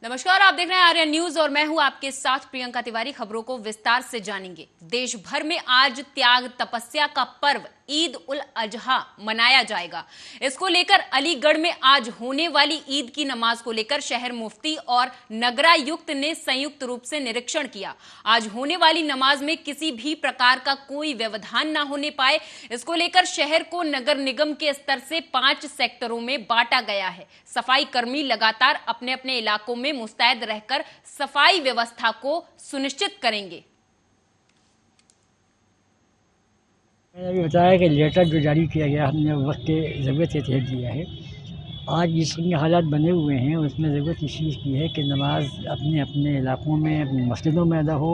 नमस्कार, आप देख रहे हैं आर्यन न्यूज और मैं हूं आपके साथ प्रियंका तिवारी। खबरों को विस्तार से जानेंगे। देश भर में आज त्याग तपस्या का पर्व ईद उल अजहा मनाया जाएगा। इसको लेकर अलीगढ़ में आज होने वाली ईद की नमाज को लेकर शहर मुफ्ती और नगरायुक्त ने संयुक्त रूप से निरीक्षण किया। आज होने वाली नमाज में किसी भी प्रकार का कोई व्यवधान न होने पाए, इसको लेकर शहर को नगर निगम के स्तर से 5 सेक्टरों में बांटा गया है। सफाई कर्मी लगातार अपने अपने इलाकों में मुस्तैद रहकर सफाई व्यवस्था को सुनिश्चित करेंगे। मैंने अभी बताया कि लेटर जो जारी किया गया हमने वक्त के ज़रूरत के तहत दिया है। आज जिसमें हालात बने हुए हैं उसमें ज़रूरत इस चीज़ की है कि नमाज अपने अपने इलाकों में अपनी मस्जिदों में अदा हो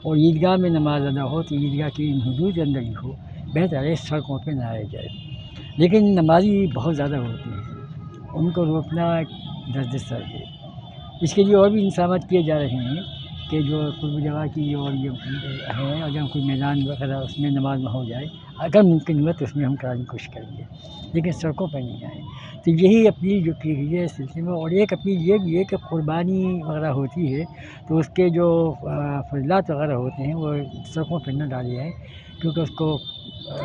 और ईदगाह में नमाज अदा हो तो ईदगाह की इन हदूद के अंदर ही हो, बेहतर है सड़कों पर ना आया जाए। लेकिन नमाजी बहुत ज़्यादा होती हैं, उनको रोकना दस है। इसके लिए और भी इंतजाम किए जा रहे हैं कि जो कुर्ब जगह की और ये है, अगर कोई मैदान वगैरह उसमें नमाज ना हो जाए, अगर मुमकिन हुआ तो उसमें हम कराने की कोशिश करेंगे, लेकिन सड़कों पर नहीं आए। तो यही अपील जो की गई है इस सिलसिले में। और एक अपील ये भी है कि कुर्बानी वगैरह होती है तो उसके जो फजलात वगैरह होते हैं वो सड़कों पर न डाले जाए, क्योंकि उसको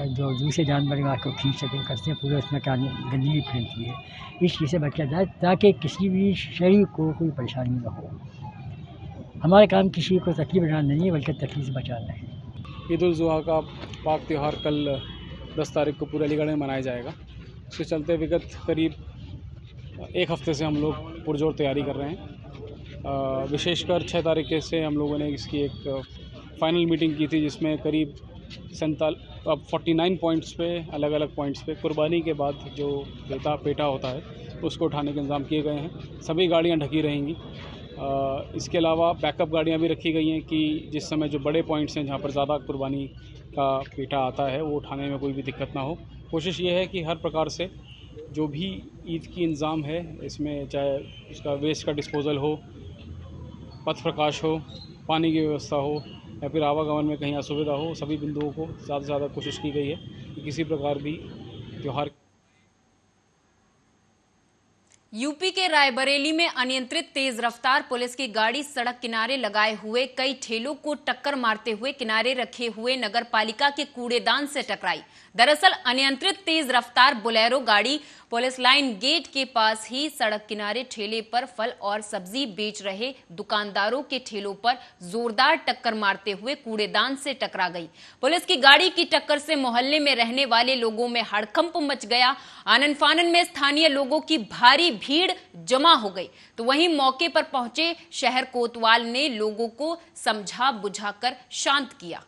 जो दूसरे जानवर को खींच सकें करते हैं, पूरे उसमें गंदगी फैलती है। इस चीज़ से बचा जाए ताकि किसी भी शरीर को कोई परेशानी न हो। हमारा काम किसी को तकलीफ बनाना नहीं है बल्कि तकलीफ से बचाना है। ईद उल जुहा का पाक त्यौहार कल 10 तारीख को पूरे अलीगढ़ में मनाया जाएगा। इसके चलते विगत करीब एक हफ़्ते से हम लोग पुरजोर तैयारी कर रहे हैं। विशेषकर 6 तारीख से हम लोगों ने इसकी एक फ़ाइनल मीटिंग की थी, जिसमें करीब 49 पॉइंट्स पे, अलग अलग पॉइंट्स पे कुर्बानी के बाद जो पेटा होता है उसको उठाने के इंतज़ाम किए गए हैं। सभी गाड़ियाँ ढकी रहेंगी। इसके अलावा बैकअप गाड़ियाँ भी रखी गई हैं कि जिस समय जो बड़े पॉइंट्स हैं जहाँ पर ज़्यादा कुर्बानी का पेटा आता है वो उठाने में कोई भी दिक्कत ना हो। कोशिश ये है कि हर प्रकार से जो भी ईद की इंतज़ाम है इसमें, चाहे उसका वेस्ट का डिस्पोज़ल हो, पथ प्रकाश हो, पानी की व्यवस्था हो या फिर आवागमन में कहीं असुविधा हो, सभी बिंदुओं को ज़्यादा से ज़्यादा कोशिश की गई है कि किसी प्रकार भी त्यौहार। यूपी के रायबरेली में अनियंत्रित तेज रफ्तार पुलिस की गाड़ी सड़क किनारे लगाए हुए कई ठेलों को टक्कर मारते हुए किनारे रखे हुए नगर पालिका के कूड़ेदान से टकराई। दरअसल अनियंत्रित तेज रफ्तार बोलेरो गाड़ी पुलिस लाइन गेट के पास ही सड़क किनारे ठेले पर फल और सब्जी बेच रहे दुकानदारों के ठेलों पर जोरदार टक्कर मारते हुए कूड़ेदान से टकरा गई। पुलिस की गाड़ी की टक्कर से मोहल्ले में रहने वाले लोगों में हड़कंप मच गया। आनन फानन में स्थानीय लोगों की भारी भीड़ जमा हो गई, तो वहीं मौके पर पहुंचे शहर कोतवाल ने लोगों को समझा बुझाकर शांत किया।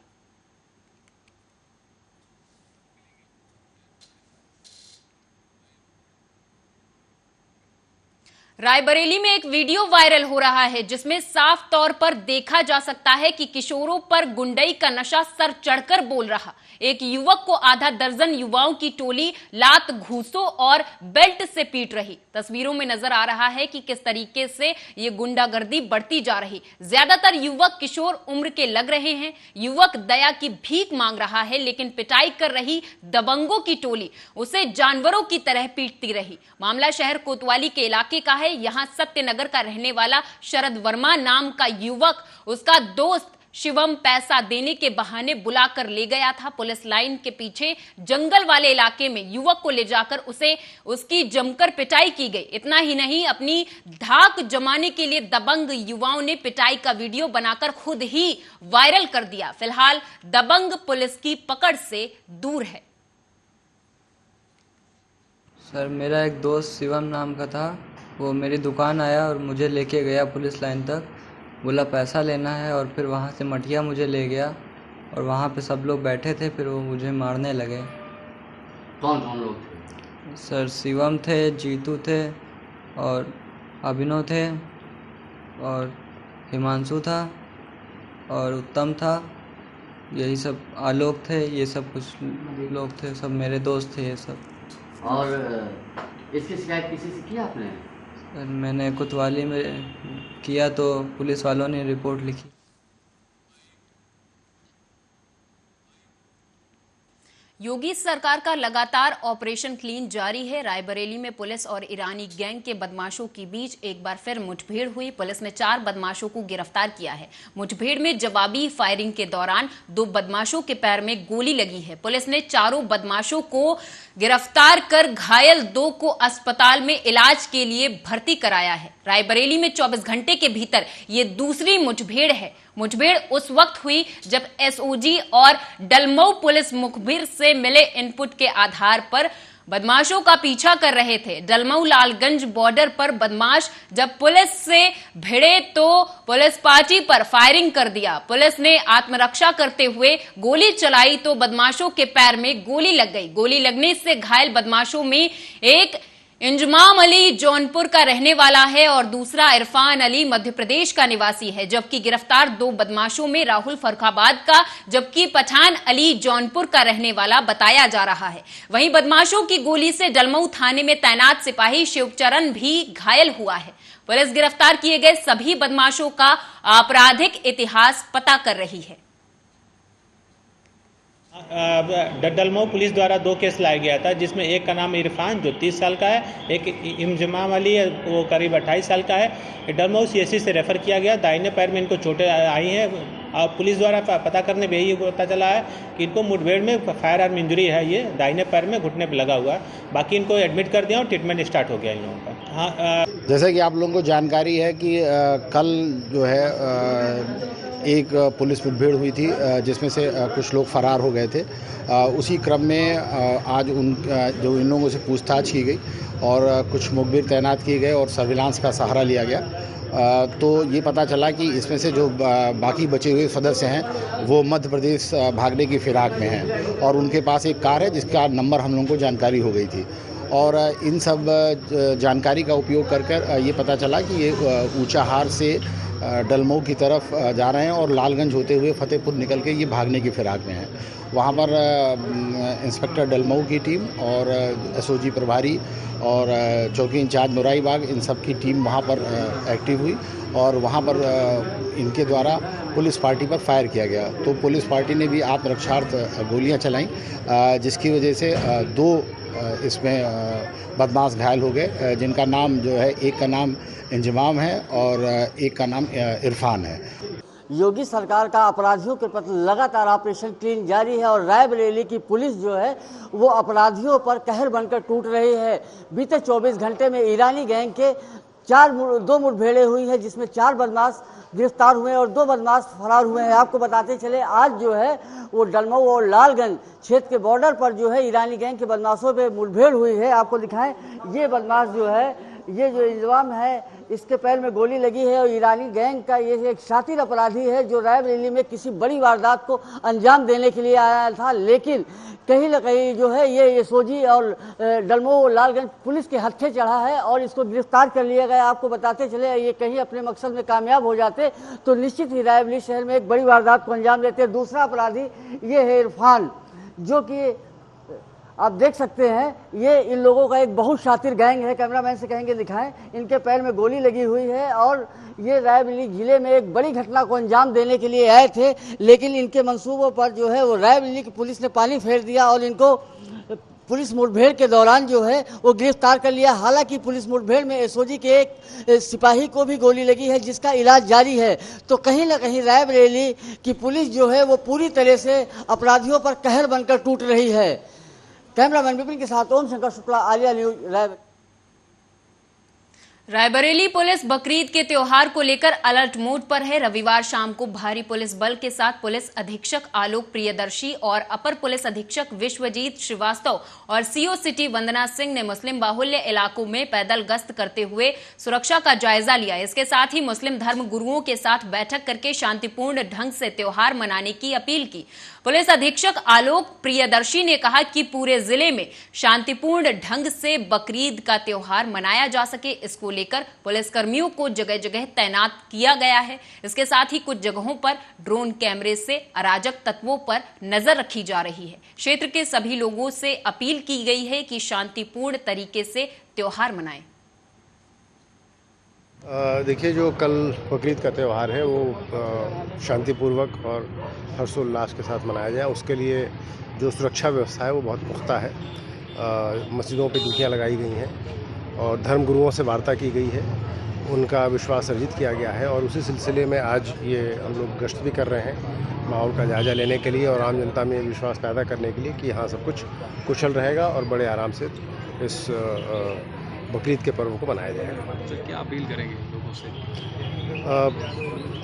रायबरेली में एक वीडियो वायरल हो रहा है जिसमें साफ तौर पर देखा जा सकता है कि किशोरों पर गुंडई का नशा सर चढ़कर बोल रहा। एक युवक को आधा दर्जन युवाओं की टोली लात, घूंसों और बेल्ट से पीट रही। तस्वीरों में नजर आ रहा है कि किस तरीके से ये गुंडागर्दी बढ़ती जा रही। ज्यादातर युवक किशोर उम्र के लग रहे हैं। युवक दया की भीख मांग रहा है, लेकिन पिटाई कर रही दबंगों की टोली उसे जानवरों की तरह पीटती रही। मामला शहर कोतवाली के इलाके का है। यहां सत्यनगर का रहने वाला शरद वर्मा नाम का युवक उसका दोस्त शिवम पैसा देने के बहाने बुलाकर ले गया था। पुलिस लाइन के पीछे जंगल वाले इलाके में युवक को ले जाकर उसकी जमकर पिटाई की गई। इतना ही नहीं, अपनी धाक जमाने के लिए दबंग युवाओं ने पिटाई का वीडियो बनाकर खुद ही वायरल कर दिया। फिलहाल दबंग पुलिस की पकड़ से दूर है। सर, मेरा एक दोस्त शिवम नाम का था, वो मेरी दुकान आया और मुझे लेके गया पुलिस लाइन तक। बोला पैसा लेना है और फिर वहाँ से मठिया मुझे ले गया और वहाँ पे सब लोग बैठे थे, फिर वो मुझे मारने लगे। कौन कौन लोग थे? सर, शिवम थे, जीतू थे और अभिनव थे और हिमांशु था और उत्तम था, यही सब, आलोक थे, ये सब कुछ लोग थे, सब मेरे दोस्त थे ये सब। और इसकी शिकायत किसी से किया आपने? सर, मैंने कोतवाली में किया तो पुलिस वालों ने रिपोर्ट लिखी। योगी सरकार का लगातार ऑपरेशन क्लीन जारी है। रायबरेली में पुलिस और ईरानी गैंग के बदमाशों के बीच एक बार फिर मुठभेड़ हुई। पुलिस ने 4 बदमाशों को गिरफ्तार किया है। मुठभेड़ में जवाबी फायरिंग के दौरान 2 बदमाशों के पैर में गोली लगी है। पुलिस ने चारों बदमाशों को गिरफ्तार कर घायल 2 को अस्पताल में इलाज के लिए भर्ती कराया है। रायबरेली में 24 घंटे के भीतर ये दूसरी मुठभेड़ है। मुठभेड़ उस वक्त हुई जब एसओजी और डलमऊ पुलिस मुखबिर से मिले इनपुट के आधार पर बदमाशों का पीछा कर रहे थे। डलमऊ लालगंज बॉर्डर पर बदमाश जब पुलिस से भिड़े तो पुलिस पार्टी पर फायरिंग कर दिया। पुलिस ने आत्मरक्षा करते हुए गोली चलाई तो बदमाशों के पैर में गोली लग गई। गोली लगने से घायल बदमाशों में एक इंजमाम अली जौनपुर का रहने वाला है और दूसरा इरफान अली मध्य प्रदेश का निवासी है, जबकि गिरफ्तार 2 बदमाशों में राहुल फर्रुखाबाद का जबकि पठान अली जौनपुर का रहने वाला बताया जा रहा है। वहीं बदमाशों की गोली से डलमऊ थाने में तैनात सिपाही शिवचरण भी घायल हुआ है। पुलिस गिरफ्तार किए गए सभी बदमाशों का आपराधिक इतिहास पता कर रही है। डलमऊ पुलिस द्वारा 2 केस लाया गया था, जिसमें एक का नाम इरफान जो 30 साल का है, एक इंजमाम अली है वो करीब 28 साल का है। डलमऊ सीएससी से रेफर किया गया। दाहिने पैर में इनको चोटें आई हैं और पुलिस द्वारा पता करने में यही पता चला है कि इनको मुठभेड़ में फायर आर्म इंजरी है, ये दाहिने पैर में घुटने पर लगा हुआ है। बाकी इनको एडमिट कर दिया और ट्रीटमेंट स्टार्ट हो गया इन लोगों का। हाँ, जैसे कि आप लोगों को जानकारी है कि कल जो है एक पुलिस मुठभेड़ हुई थी जिसमें से कुछ लोग फरार हो गए थे। उसी क्रम में आज जो इन लोगों से पूछताछ की गई और कुछ मुखबिर तैनात किए गए और सर्विलांस का सहारा लिया गया। तो ये पता चला कि इसमें से जो बाकी बचे हुए सदस्य हैं वो मध्य प्रदेश भागने की फिराक में हैं और उनके पास एक कार है जिसका नंबर हम लोगों को जानकारी हो गई थी। और इन सब जानकारी का उपयोग कर ये पता चला कि ये ऊंचाहार से डलमऊ की तरफ जा रहे हैं और लालगंज होते हुए फतेहपुर निकल के ये भागने की फिराक में हैं। वहाँ पर इंस्पेक्टर डलमऊ की टीम और एसओजी प्रभारी और चौकी इंचार्ज नोराई बाग इन सब की टीम वहाँ पर एक्टिव हुई और वहाँ पर इनके द्वारा पुलिस पार्टी पर फायर किया गया। तो पुलिस पार्टी ने भी आत्मरक्षार्थ गोलियाँ चलाईं, जिसकी वजह से 2 इसमें बदमाश घायल हो गए, जिनका नाम जो है एक का नाम इंजमाम है और एक का नाम इरफान है। योगी सरकार का अपराधियों के प्रति लगातार ऑपरेशन क्लीन जारी है और रायबरेली की पुलिस जो है वो अपराधियों पर कहर बनकर टूट रही है। बीते 24 घंटे में ईरानी गैंग के 2 मुठभेड़ें हुई है, जिसमें 4 बदमाश गिरफ्तार हुए और 2 बदमाश फरार हुए हैं। आपको बताते चले आज जो है वो डलमऊ और लालगंज क्षेत्र के बॉर्डर पर जो है ईरानी गैंग के बदमाशों पे मुठभेड़ हुई है। आपको दिखाएं, ये बदमाश जो है, ये जो इंजमाम है, इसके पैर में गोली लगी है और ईरानी गैंग का ये एक शातिर अपराधी है जो रायबरेली में किसी बड़ी वारदात को अंजाम देने के लिए आया था, लेकिन कहीं न कहीं जो है ये एसओजी और डलमऊ लालगंज पुलिस के हत्थे चढ़ा है और इसको गिरफ्तार कर लिया गया। आपको बताते चले ये कहीं अपने मकसद में कामयाब हो जाते तो निश्चित ही रायबरेली शहर में एक बड़ी वारदात को अंजाम देते। दूसरा अपराधी ये है इरफान, जो कि आप देख सकते हैं ये इन लोगों का एक बहुत शातिर गैंग है। कैमरामैन से कहेंगे दिखाएं, इनके पैर में गोली लगी हुई है और ये रायबरेली जिले में एक बड़ी घटना को अंजाम देने के लिए आए थे, लेकिन इनके मंसूबों पर जो है वो रायबरेली की पुलिस ने पानी फेर दिया और इनको पुलिस मुठभेड़ के दौरान जो है वो गिरफ्तार कर लिया। हालांकि पुलिस मुठभेड़ में एसओजी के एक सिपाही को भी गोली लगी है जिसका इलाज जारी है। तो कहीं ना कहीं रायबरेली की पुलिस जो है वो पूरी तरह से अपराधियों पर कहर बनकर टूट रही है। कैमरामैन विपिन के साथ ओम शंकर शुक्ला, आलिया न्यूज, रायबरेली पुलिस बकरीद के त्योहार को लेकर अलर्ट मोड पर है। रविवार शाम को भारी पुलिस बल के साथ पुलिस अधीक्षक आलोक प्रियदर्शी और अपर पुलिस अधीक्षक विश्वजीत श्रीवास्तव और सीओ सिटी वंदना सिंह ने मुस्लिम बाहुल्य इलाकों में पैदल गश्त करते हुए सुरक्षा का जायजा लिया। इसके साथ ही मुस्लिम धर्म गुरुओं के साथ बैठक करके शांतिपूर्ण ढंग से त्योहार मनाने की अपील की। पुलिस अधीक्षक आलोक प्रियदर्शी ने कहा कि पूरे जिले में शांतिपूर्ण ढंग से बकरीद का त्योहार मनाया जा सके, इसको लेकर पुलिस कर्मियों को जगह जगह तैनात किया गया है। इसके साथ ही कुछ जगहों पर ड्रोन कैमरे से अराजक तत्वों पर नजर रखी जा रही है। क्षेत्र के सभी लोगों से अपील की गई है कि शांतिपूर्ण तरीके से त्योहार मनाएं। देखिए, जो कल बकरीद का त्यौहार है वो शांतिपूर्वक और हर्षोल्लास के साथ मनाया जाए, उसके लिए जो सुरक्षा व्यवस्था है वो बहुत पुख्ता है। मस्जिदों पे ड्यूटियाँ लगाई गई हैं और धर्मगुरुओं से वार्ता की गई है, उनका विश्वास अर्जित किया गया है और उसी सिलसिले में आज ये हम लोग गश्त भी कर रहे हैं माहौल का जायज़ा लेने के लिए और आम जनता में विश्वास पैदा करने के लिए कि हाँ सब कुछ कुशल रहेगा और बड़े आराम से इस बकरीद के पर्व को मनाया जाएगा। तो क्या अपील करेंगे लोगों से?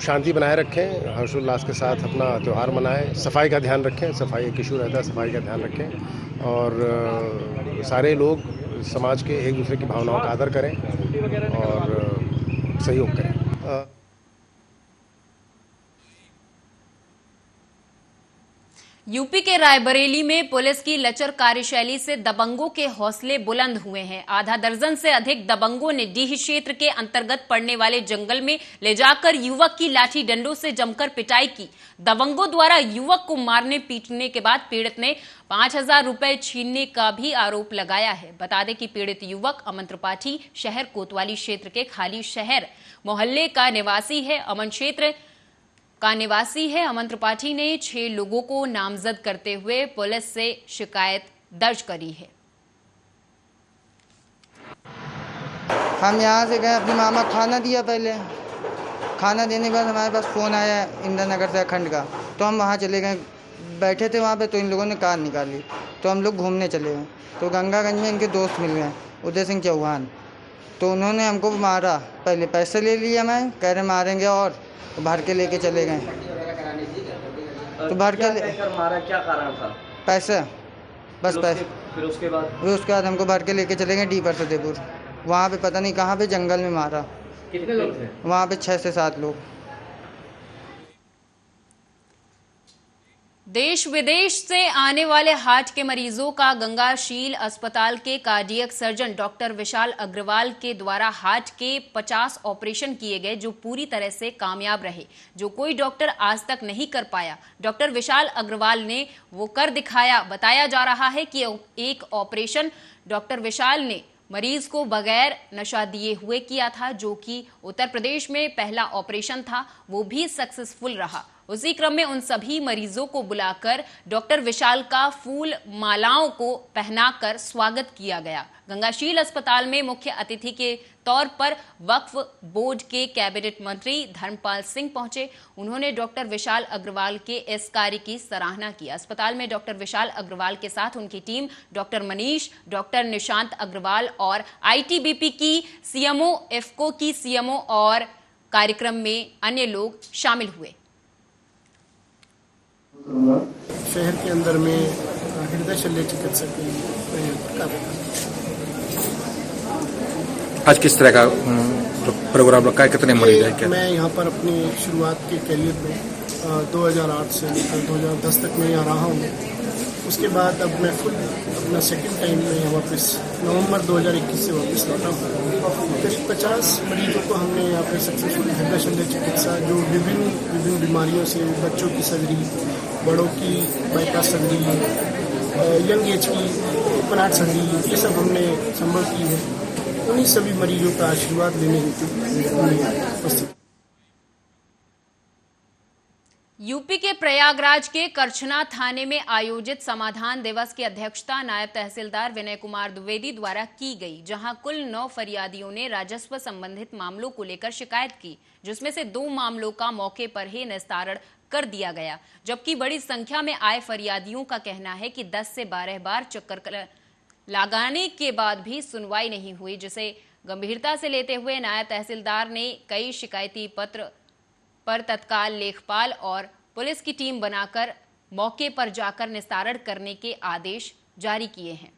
शांति बनाए रखें, हर्षोल्लास के साथ अपना त्यौहार मनाएं, सफाई का ध्यान रखें, सफाई एक इशू रहता है, सफाई का ध्यान रखें और सारे लोग समाज के एक दूसरे की भावनाओं का आदर करें और सहयोग करें। यूपी के रायबरेली में पुलिस की लचर कार्यशैली से दबंगों के हौसले बुलंद हुए हैं। आधा दर्जन से अधिक दबंगों ने डीह क्षेत्र के अंतर्गत पड़ने वाले जंगल में ले जाकर युवक की लाठी डंडों से जमकर पिटाई की। दबंगों द्वारा युवक को मारने पीटने के बाद पीड़ित ने 5,000 रुपए छीनने का भी आरोप लगाया है। बता दें कि पीड़ित युवक अमन त्रिपाठी शहर कोतवाली क्षेत्र के खाली शहर मोहल्ले का निवासी है। अमन त्रिपाठी ने 6 लोगों को नामजद करते हुए पुलिस से शिकायत दर्ज करी है। हम यहाँ से गए, अपनी मामा खाना दिया, पहले खाना देने के बाद हमारे पास फ़ोन आया इंदिरा नगर से अखंड का, तो हम वहाँ चले गए। बैठे थे वहाँ पे तो इन लोगों ने कार निकाली, तो हम लोग घूमने चले गए। तो गंगागंज में इनके दोस्त मिल गए, उदय सिंह चौहान, तो उन्होंने हमको मारा। पहले पैसे ले लिया, मैं कह रहे मारेंगे और भर के लेके चले गए। तो भर के मारा, क्या कारण था? पैसे, बस पैसे। फिर उसके बाद हमको भर के लेके चले गए डीपर फतेहपुर। वहाँ पे पता नहीं कहाँ पे जंगल में मारा। कितने लोग थे वहाँ पे? 6 से 7 लोग। देश विदेश से आने वाले हार्ट के मरीजों का गंगाशील अस्पताल के कार्डियक सर्जन डॉक्टर विशाल अग्रवाल के द्वारा हार्ट के 50 ऑपरेशन किए गए, जो पूरी तरह से कामयाब रहे, जो कोई डॉक्टर आज तक नहीं कर पाया। डॉक्टर विशाल अग्रवाल ने वो कर दिखाया। बताया जा रहा है कि एक ऑपरेशन डॉक्टर विशाल ने मरीज को बगैर नशा दिए हुए किया था, जो कि उत्तर प्रदेश में पहला ऑपरेशन था, वो भी सक्सेसफुल रहा। उसी क्रम में उन सभी मरीजों को बुलाकर डॉक्टर विशाल का फूल मालाओं को पहनाकर स्वागत किया गया। गंगाशील अस्पताल में मुख्य अतिथि के तौर पर वक्फ बोर्ड के कैबिनेट मंत्री धर्मपाल सिंह पहुंचे। उन्होंने डॉक्टर विशाल अग्रवाल के इस कार्य की सराहना की। अस्पताल में डॉक्टर विशाल अग्रवाल के साथ उनकी team doctor Manish, doctor Nishant Agarwal और आईटीबीपी की सीएमओ, इफको की सीएमओ और कार्यक्रम में अन्य लोग शामिल हुए। शहर के अंदर में हृदय शल्य चिकित्सक आज किस तरह का प्रोग्राम रखा है, कितने मरीज हैं क्या? मैं यहाँ पर अपनी शुरुआत के करियर में 2008 से लेकर 2010 तक मैं यहाँ रहा हूँ। उसके बाद अब मैं खुद अपना सेकंड टाइम में यहाँ वापस नवंबर 2021 से वापस लौटा हूँ। करीब 50 मरीजों को हमने यहाँ पर सक्सेसफुल हृदय शल्य चिकित्सा, जो विभिन्न बीमारियों से, बच्चों की सर्जरी, बड़ों की बाईपास सर्जरी, यंग एज की ओपन हार्ट सर्जरी, ये सब हमने संभव की है। उन्हीं सभी मरीजों का आशीर्वाद लेने हेतु यूपी के प्रयागराज के करछना थाने में आयोजित समाधान दिवस की अध्यक्षता नायब तहसीलदार विनय कुमार द्विवेदी द्वारा की गई, जहां कुल 9 फरियादियों ने राजस्व संबंधित मामलों को लेकर शिकायत की, जिसमें से 2 मामलों का मौके पर ही निस्तारण कर दिया गया, जबकि बड़ी संख्या में आए फरियादियों का कहना है कि 10 से 12 बार चक्कर लगाने के बाद भी सुनवाई नहीं हुई, जिसे गंभीरता से लेते हुए नायब तहसीलदार ने कई शिकायती पत्र पर तत्काल लेखपाल और पुलिस की टीम बनाकर मौके पर जाकर निस्तारण करने के आदेश जारी किए हैं।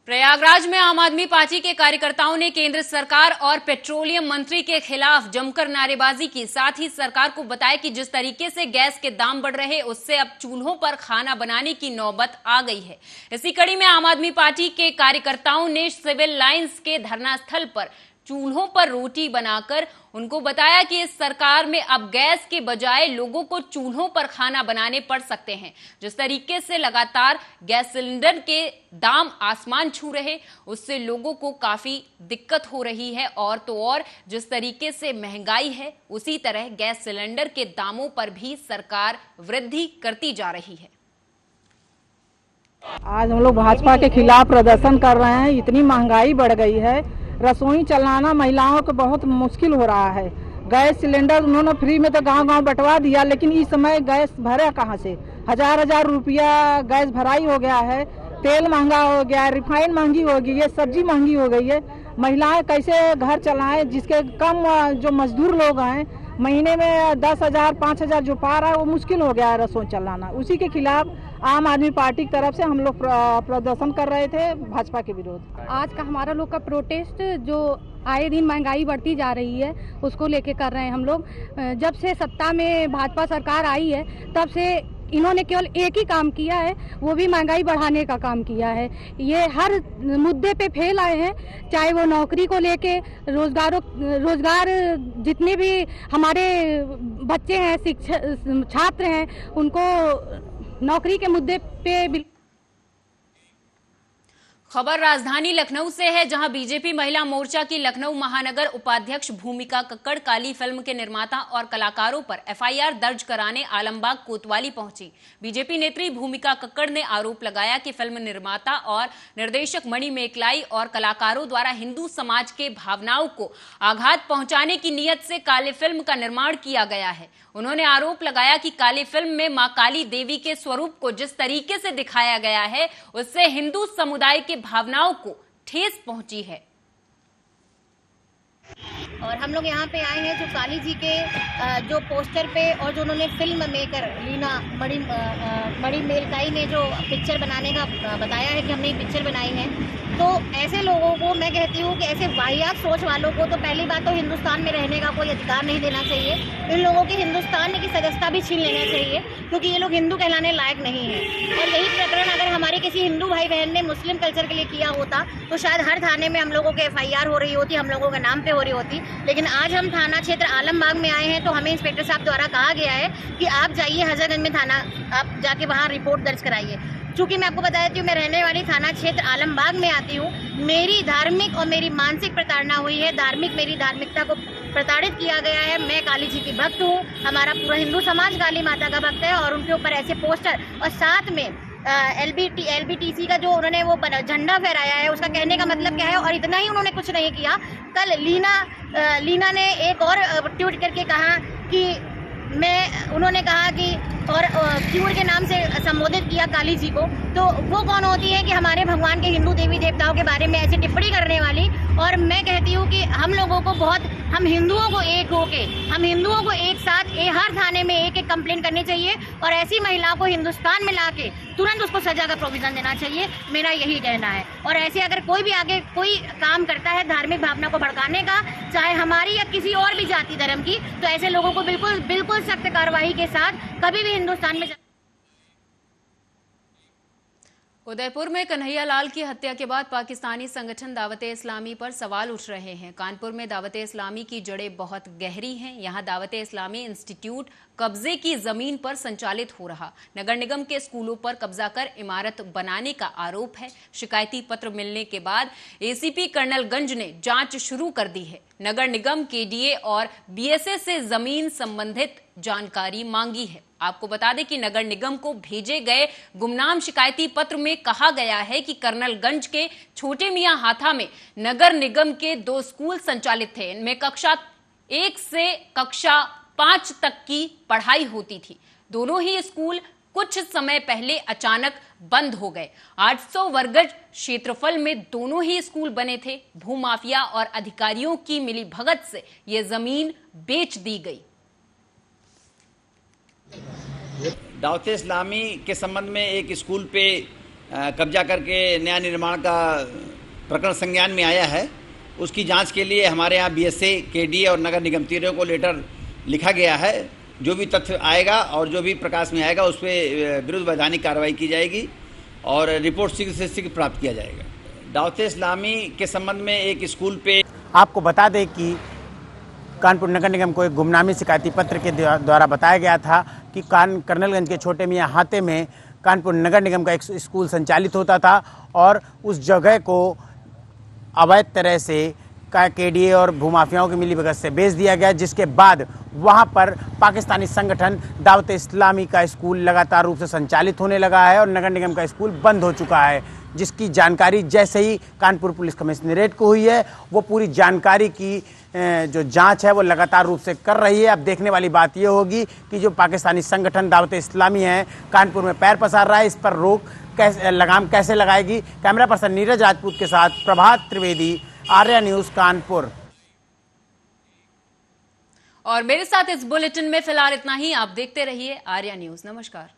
प्रयागराज में आम आदमी पार्टी के कार्यकर्ताओं ने केंद्र सरकार और पेट्रोलियम मंत्री के खिलाफ जमकर नारेबाजी की। साथ ही सरकार को बताया कि जिस तरीके से गैस के दाम बढ़ रहे, उससे अब चूल्हों पर खाना बनाने की नौबत आ गई है। इसी कड़ी में आम आदमी पार्टी के कार्यकर्ताओं ने सिविल लाइंस के धरना स्थल पर चूल्हों पर रोटी बनाकर उनको बताया कि इस सरकार में अब गैस के बजाय लोगों को चूल्हों पर खाना बनाने पड़ सकते हैं। जिस तरीके से लगातार गैस सिलेंडर के दाम आसमान छू रहे, उससे लोगों को काफी दिक्कत हो रही है। और तो और जिस तरीके से महंगाई है, उसी तरह गैस सिलेंडर के दामों पर भी सरकार वृद्धि करती जा रही है। आज हम लोग भाजपा के खिलाफ प्रदर्शन कर रहे हैं। इतनी महंगाई बढ़ गई है, रसोई चलाना महिलाओं को बहुत मुश्किल हो रहा है। गैस सिलेंडर उन्होंने फ्री में तो गांव-गांव बंटवा दिया, लेकिन इस समय गैस भरे कहां से? हजार रुपया गैस भराई हो गया है। तेल महंगा हो गया है, रिफाइन महंगी हो गई है, सब्जी महंगी हो गई है। महिलाएं कैसे घर चलाएं? जिसके कम जो मजदूर लोग हैं, महीने में 10,000 5,000 जो पा रहा है, वो मुश्किल हो गया है रसोई चलाना। उसी के खिलाफ आम आदमी पार्टी की तरफ से हम लोग प्रदर्शन कर रहे थे भाजपा के विरोध। आज का हमारा लोग का प्रोटेस्ट जो आए दिन महंगाई बढ़ती जा रही है, उसको लेके कर रहे हैं हम लोग। जब से सत्ता में भाजपा सरकार आई है, तब से इन्होंने केवल एक ही काम किया है, वो भी महंगाई बढ़ाने का काम किया है। ये हर मुद्दे पे फेल आए हैं, चाहे वो नौकरी को लेके, रोजगार जितने भी हमारे बच्चे हैं, शिक्षक छात्र हैं, उनको नौकरी के मुद्दे पे। खबर राजधानी लखनऊ से है, जहां बीजेपी महिला मोर्चा की लखनऊ महानगर उपाध्यक्ष भूमिका कक्कड़ काली फिल्म के निर्माता और कलाकारों पर एफआईआर दर्ज कराने आलमबाग कोतवाली पहुंची। बीजेपी नेत्री भूमिका कक्कड़ ने आरोप लगाया कि फिल्म निर्माता और निर्देशक मणि मेकलाई और कलाकारों द्वारा हिंदू समाज के भावनाओं को आघात पहुंचाने की नीयत से काली फिल्म का निर्माण किया गया है। उन्होंने आरोप लगाया कि काली फिल्म में मां काली देवी के स्वरूप को जिस तरीके से दिखाया गया है, उससे हिंदू समुदाय के भावनाओं को ठेस पहुंची है। और हम लोग यहाँ पे आए हैं जो काली जी के जो पोस्टर पे और जो उन्होंने फिल्म मेकर लीना मणि मेलकाई ने जो पिक्चर बनाने का बताया है कि हमने एक पिक्चर बनाई है, तो ऐसे लोगों को मैं कहती हूँ कि ऐसे वाहियात सोच वालों को तो पहली बात तो हिंदुस्तान में रहने का कोई अधिकार नहीं देना चाहिए। इन लोगों की हिंदुस्तान की सदस्यता भी छीन लेना चाहिए, क्योंकि ये लोग हिंदू कहलाने लायक नहीं है। और यही प्रकरण अगर हमारे किसी हिंदू भाई बहन ने मुस्लिम कल्चर के लिए किया होता तो शायद हर थाने में हम लोगों के एफआईआर हो रही होती, हम लोगों के नाम पे हो रही होती। लेकिन आज हम थाना क्षेत्र आलमबाग में आए हैं, तो हमें इंस्पेक्टर साहब द्वारा कहा गया है कि आप जाइए हजरतगंज में थाना, आप जाके वहाँ रिपोर्ट दर्ज कराइए। चूँकि मैं आपको बता देती हूँ, मैं रहने वाली थाना क्षेत्र आलमबाग में आती हूँ। मेरी धार्मिक और मेरी मानसिक प्रताड़ना हुई है, मेरी धार्मिकता को प्रताड़ित किया गया है। मैं काली जी की भक्त हूँ, हमारा पूरा हिंदू समाज काली माता का भक्त है, और उनके ऊपर ऐसे पोस्टर और साथ में LBTC का जो उन्होंने वो झंडा फहराया है, उसका कहने का मतलब क्या है? और इतना ही उन्होंने कुछ नहीं किया। कल लीना ने एक और ट्वीट करके कहा कि उन्होंने कहा कि और क्यूर के नाम से संबोधित किया काली जी को। तो वो कौन होती है कि हमारे भगवान के हिंदू देवी देवताओं के बारे में ऐसी टिप्पणी करने वाली? और मैं कहती हूँ कि हम लोगों को हम हिंदुओं को एक होके, हम हिंदुओं को एक साथ हर थाने में एक कंप्लेन करनी चाहिए, और ऐसी महिलाओं को हिंदुस्तान में लाके तुरंत उसको सजा का प्रोविजन देना चाहिए। मेरा यही कहना है। और ऐसे अगर कोई भी आगे कोई काम करता है धार्मिक भावना को भड़काने का, चाहे हमारी या किसी और भी जाति धर्म की, तो ऐसे लोगों को बिल्कुल सख्त कार्रवाई के साथ कभी भी हिंदुस्तान में। उदयपुर में कन्हैयालाल की हत्या के बाद पाकिस्तानी संगठन दावत इस्लामी पर सवाल उठ रहे हैं। कानपुर में दावत इस्लामी की जड़ें बहुत गहरी हैं। यहां दावत इस्लामी इंस्टीट्यूट कब्जे की जमीन पर संचालित हो रहा। नगर निगम के स्कूलों पर कब्जा कर इमारत बनाने का आरोप है। शिकायती पत्र मिलने के बाद एसीपी कर्नलगंज ने जांच शुरू कर दी है। नगर निगम, केडीए और बीएसए से जमीन संबंधित जानकारी मांगी है। आपको बता दें कि नगर निगम को भेजे गए गुमनाम शिकायती पत्र में कहा गया है कि कर्नलगंज के छोटे मियां हाथा में नगर निगम के 2 स्कूल संचालित थे। इनमें कक्षा 1 से कक्षा 5 तक की पढ़ाई होती थी। दोनों ही स्कूल कुछ समय पहले अचानक बंद हो गए। 800 वर्गज क्षेत्रफल में दोनों ही स्कूल बने थे। भूमाफिया और अधिकारियों की मिलीभगत से यह जमीन बेच दी गई। दावत इस्लामी के संबंध में एक स्कूल पे कब्जा करके नया निर्माण का प्रकरण संज्ञान में आया है। उसकी जांच के लिए हमारे यहाँ बीएसए, केडीए और नगर निगम तीनों को लेटर लिखा गया है। जो भी तथ्य आएगा और जो भी प्रकाश में आएगा उस पर विरुद्ध वैधानिक कार्रवाई की जाएगी और रिपोर्ट शीघ्र से शीघ्र प्राप्त किया जाएगा। दावत इस्लामी के संबंध में एक स्कूल पे आपको बता दें कि कानपुर नगर निगम को एक गुमनामी शिकायती पत्र के द्वारा बताया गया था कि कर्नलगंज के छोटे मियाँ हाते में कानपुर नगर निगम का एक स्कूल संचालित होता था और उस जगह को अवैध तरह से केडीए और भूमाफियाओं की मिलीभगत से बेच दिया गया, जिसके बाद वहां पर पाकिस्तानी संगठन दावत इस्लामी का स्कूल लगातार रूप से संचालित होने लगा है और नगर निगम का स्कूल बंद हो चुका है, जिसकी जानकारी जैसे ही कानपुर पुलिस कमिश्नरेट को हुई है वो पूरी जानकारी की जो जांच है वो लगातार रूप से कर रही है। अब देखने वाली बात ये होगी कि जो पाकिस्तानी संगठन दावत इस्लामी है कानपुर में पैर पसार रहा है, इस पर रोक लगाम कैसे लगाएगी। कैमरा पर्सन नीरज राजपूत के साथ प्रभात त्रिवेदी, आर्या न्यूज कानपुर। और मेरे साथ इस बुलेटिन में फिलहाल इतना ही। आप देखते रहिए आर्या न्यूज। नमस्कार।